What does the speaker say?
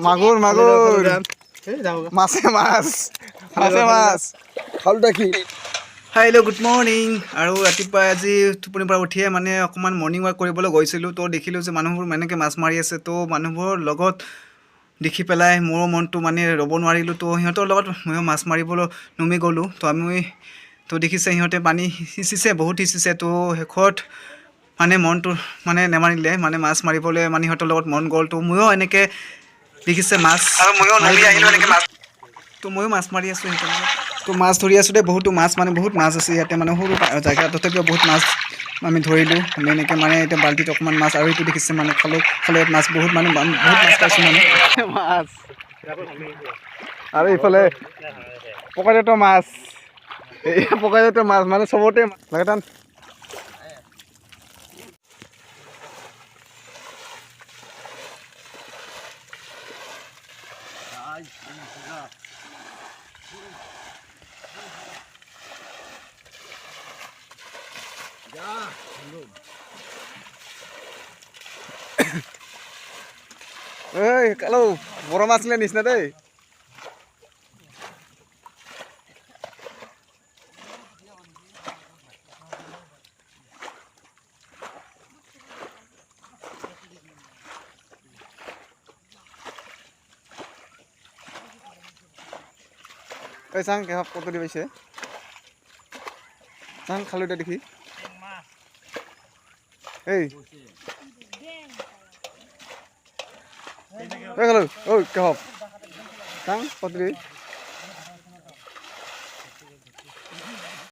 মাগুৰ মাগুৰ মাছে মাছ মাছে মাছ খালটা কি হেল্ল' গুড মৰ্ণিং আৰু ৰাতিপুৱা আজি টোপনিৰ পৰা উঠিয়ে মানে অকণমান মৰ্ণিং ৱাক কৰিবলৈ গৈছিলোঁ তো দেখিলোঁ যে মানুহবোৰ এনেকৈ মাছ মাৰি আছে তো মানুহবোৰৰ লগত দেখি পেলাই মোৰো মনটো মানে ৰ'ব নোৱাৰিলোঁ তো সিহঁতৰ লগত ময়ো মাছ মাৰিবলৈ নুমি গ'লোঁ তো আমি তো দেখিছে সিহঁতে পানী সিঁচিছে বহুত সিঁচিছে তো শেষত মানে মনটো মানে নেমাৰিলে মানে মাছ মাৰিবলৈ মানে সিহঁতৰ লগত মন গ'ল তো ময়ো এনেকৈ দেখিছে মাছ আৰু ময়ো নামি আহিলোঁ এনেকৈ মাছ তো ময়ো মাছ মাৰি আছোঁ সিহঁতৰ লগত তো মাছ ধৰি আছোঁ দেই বহুতো মাছ মানে বহুত মাছ আছে ইয়াতে মানে সৰু জেগা তথাপিও বহুত মাছ আমি ধৰিলোঁ আমি এনেকৈ মানে এতিয়া বাল্টিত অকণমান মাছ আৰু এইটো দেখিছে মানে খালৈত মাছ বহুত মানে বহুত মাছ পাইছোঁ মানে মাছ আৰু এইফালে পকাইজাতীয় মাছ এই পকাইজাতীয় মাছ মানে চবতে লাগে টান এই কালো বড় মাছ নিলে নিস না দেই এই চাং কে কত দি পাইছে চাং খালো এটা দেখি এই এই খালো ঐ কে হব চাং কত দি